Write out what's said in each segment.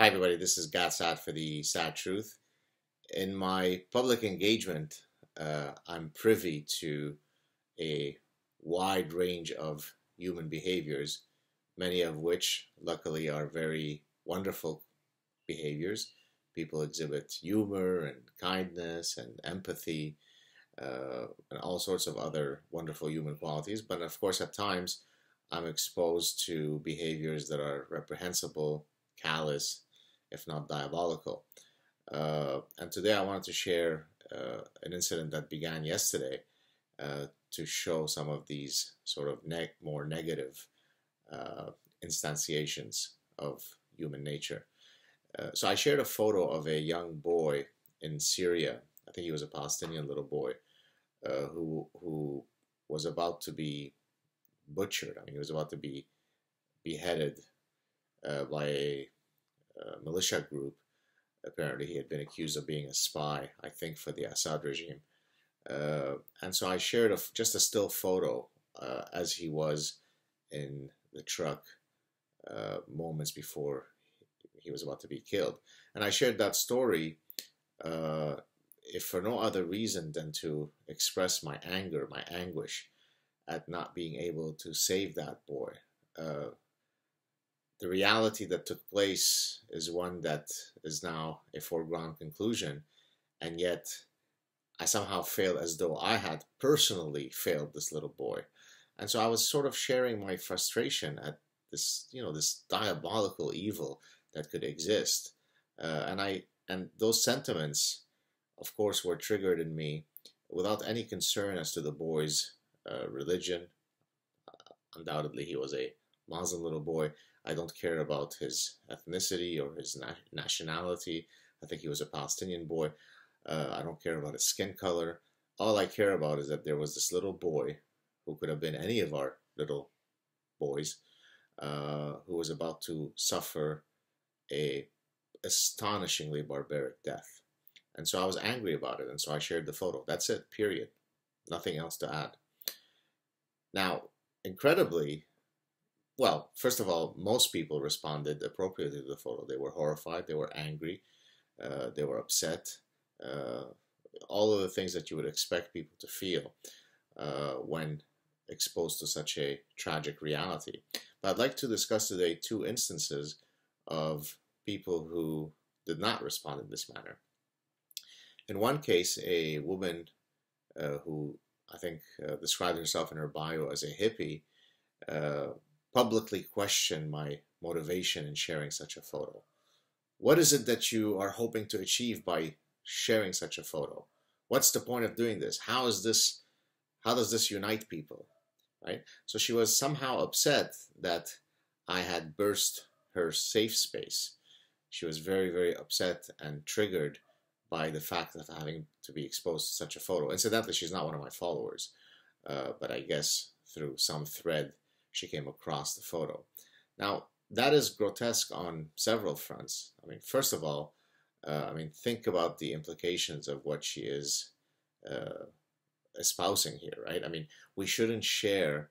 Hi, everybody. This is Saad for the Sad Truth. In my public engagement, I'm privy to a wide range of human behaviors, many of which, luckily, are very wonderful behaviors. People exhibit humor and kindness and empathy and all sorts of other wonderful human qualities. But of course, at times, I'm exposed to behaviors that are reprehensible, callous, if not diabolical. And today I wanted to share an incident that began yesterday to show some of these sort of more negative uh, instantiations of human nature. So I shared a photo of a young boy in Syria. I think he was a Palestinian little boy who was about to be butchered. I mean, he was about to be beheaded by a militia group. Apparently, he had been accused of being a spy, I think, for the Assad regime. And so I shared just a still photo as he was in the truck moments before he was about to be killed. And I shared that story, if for no other reason than to express my anger, my anguish at not being able to save that boy. Uh, the reality that took place is one that is now a foregone conclusion, and yet I somehow feel as though I had personally failed this little boy. And so I was sort of sharing my frustration at this diabolical evil that could exist. And those sentiments, of course, were triggered in me without any concern as to the boy's religion. Undoubtedly, he was a Muslim little boy. I don't care about his ethnicity or his nationality. I think he was a Palestinian boy. I don't care about his skin color. All I care about is that there was this little boy who could have been any of our little boys who was about to suffer a astonishingly barbaric death. And so I was angry about it, and so I shared the photo. That's it, period. Nothing else to add. Now, incredibly, well, first of all, most people responded appropriately to the photo. They were horrified, they were angry, they were upset, uh, all of the things that you would expect people to feel when exposed to such a tragic reality. But I'd like to discuss today two instances of people who did not respond in this manner. In one case, a woman who I think described herself in her bio as a hippie uh, publicly questioned my motivation in sharing such a photo. What is it that you are hoping to achieve by sharing such a photo? What's the point of doing this? How does this unite people? Right? So she was somehow upset that I had burst her safe space. She was very, very upset and triggered by the fact of having to be exposed to such a photo. Incidentally, she's not one of my followers, but I guess through some thread she came across the photo. Now, that is grotesque on several fronts. I mean, first of all, think about the implications of what she is uh, espousing here, right? I mean, we shouldn't share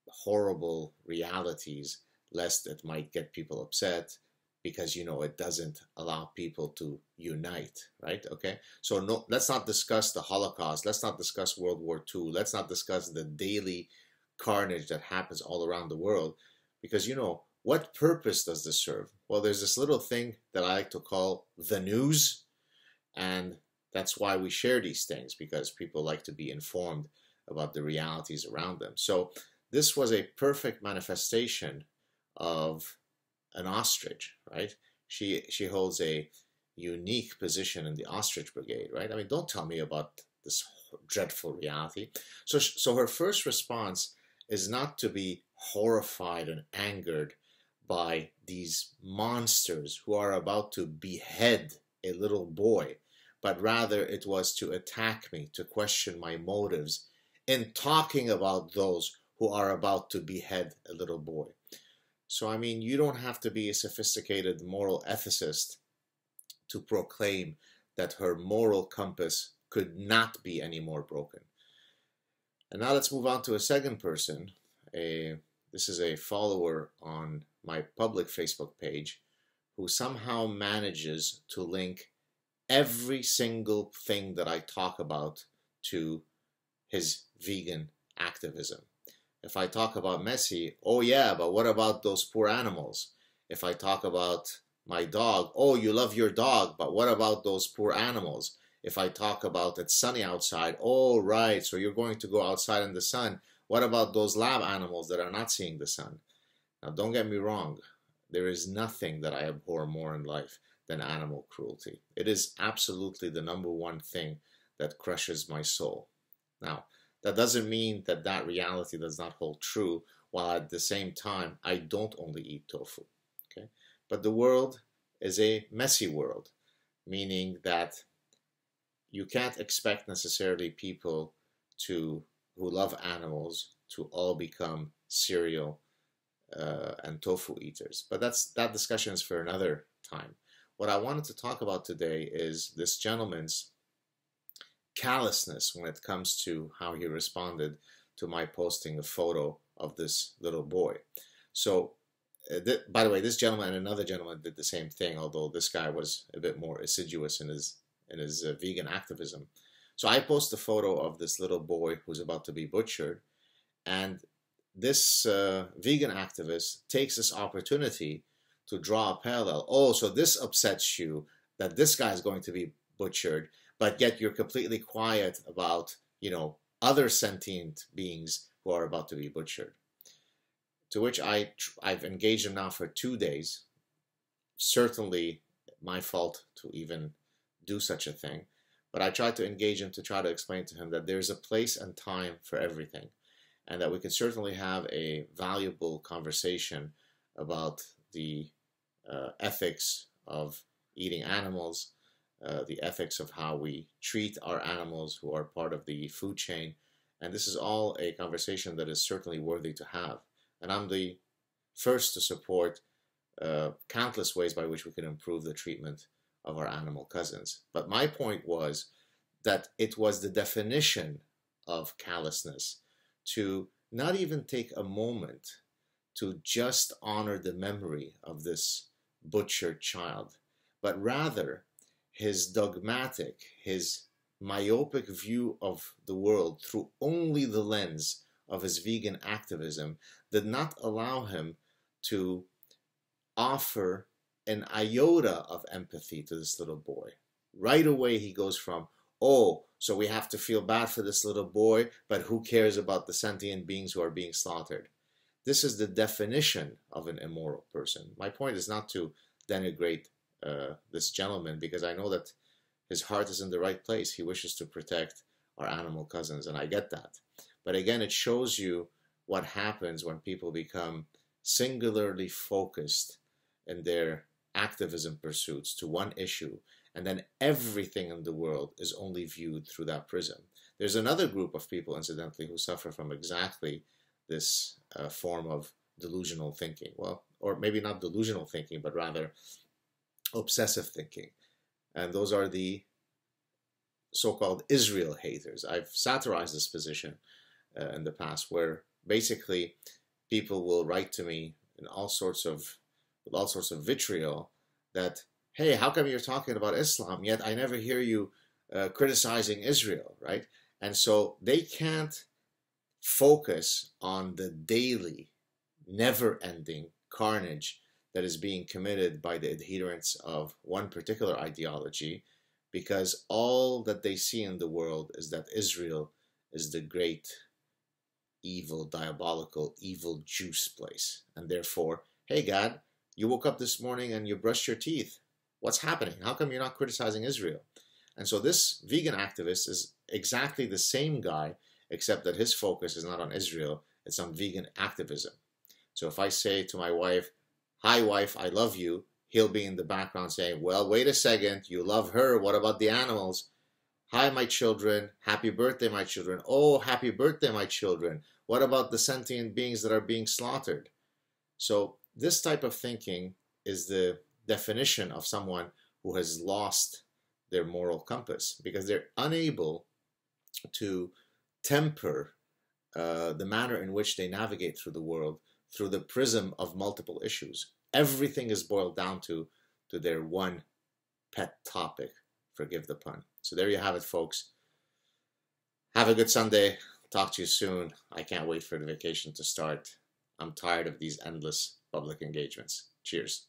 horrible realities lest it might get people upset because it doesn't allow people to unite, right? Okay, so no, let's not discuss the Holocaust, let's not discuss World War II, let's not discuss the daily carnage that happens all around the world, because what purpose does this serve? Well, there's this little thing that I like to call the news, and that's why we share these things, because people like to be informed about the realities around them. So this was a perfect manifestation of an ostrich, right? She holds a unique position in the ostrich brigade, right? I mean, don't tell me about this dreadful reality. So her first response is not to be horrified and angered by these monsters who are about to behead a little boy, but rather it was to attack me, to question my motives in talking about those who are about to behead a little boy. So, I mean, you don't have to be a sophisticated moral ethicist to proclaim that her moral compass could not be any more broken. And now let's move on to a second person. This is a follower on my public Facebook page who somehow manages to link every single thing that I talk about to his vegan activism. If I talk about Messi, oh yeah, but what about those poor animals? If I talk about my dog, oh, you love your dog, but what about those poor animals? If I talk about it's sunny outside, oh, right, so you're going to go outside in the sun. What about those lab animals that are not seeing the sun? Now, don't get me wrong. There is nothing that I abhor more in life than animal cruelty. It is absolutely the number one thing that crushes my soul. Now, that doesn't mean that that reality does not hold true, while at the same time, I don't only eat tofu. Okay? But the world is a messy world, meaning that you can't expect necessarily people who love animals to all become cereal and tofu eaters. But that discussion is for another time. What I wanted to talk about today is this gentleman's callousness when it comes to how he responded to my posting a photo of this little boy. So, by the way, this gentleman and another gentleman did the same thing, although this guy was a bit more assiduous in his vegan activism. So I post a photo of this little boy who's about to be butchered, and this vegan activist takes this opportunity to draw a parallel. Oh, so this upsets you that this guy is going to be butchered, but yet you're completely quiet about, other sentient beings who are about to be butchered. To which I've engaged him now for 2 days. Certainly my fault to even do such a thing. But I tried to engage him to try to explain to him that there's a place and time for everything, and that we can certainly have a valuable conversation about the ethics of eating animals, the ethics of how we treat our animals who are part of the food chain. And this is all a conversation that is certainly worthy to have. And I'm the first to support countless ways by which we can improve the treatment of our animal cousins. But my point was that it was the definition of callousness to not even take a moment to just honor the memory of this butchered child, but rather his dogmatic, his myopic view of the world through only the lens of his vegan activism did not allow him to offer an iota of empathy to this little boy. Right away he goes from, oh, so we have to feel bad for this little boy, but who cares about the sentient beings who are being slaughtered? This is the definition of an immoral person. My point is not to denigrate this gentleman, because I know that his heart is in the right place. He wishes to protect our animal cousins, and I get that. But again, it shows you what happens when people become singularly focused in their activism pursuits to one issue, and then everything in the world is only viewed through that prism. There's another group of people, incidentally, who suffer from exactly this form of delusional thinking. Well, or maybe not delusional thinking, but rather obsessive thinking. And those are the so-called Israel haters. I've satirized this position in the past, where basically people will write to me in all sorts of vitriol that, hey, how come you're talking about Islam, yet I never hear you criticizing Israel, right? And so they can't focus on the daily, never-ending carnage that is being committed by the adherents of one particular ideology, because all that they see in the world is that Israel is the great, evil, diabolical, evil juice place. And therefore, hey, God, you woke up this morning and you brushed your teeth. What's happening? How come you're not criticizing Israel? And so this vegan activist is exactly the same guy, except that his focus is not on Israel, it's on vegan activism. So if I say to my wife, hi wife, I love you, he'll be in the background saying, well, wait a second, you love her, what about the animals? Hi, my children, happy birthday, my children. Oh, happy birthday, my children. What about the sentient beings that are being slaughtered? So this type of thinking is the definition of someone who has lost their moral compass, because they're unable to temper the manner in which they navigate through the world through the prism of multiple issues. Everything is boiled down to to their one pet topic. Forgive the pun. So there you have it, folks. Have a good Sunday. Talk to you soon. I can't wait for the vacation to start. I'm tired of these endless public engagements. Cheers.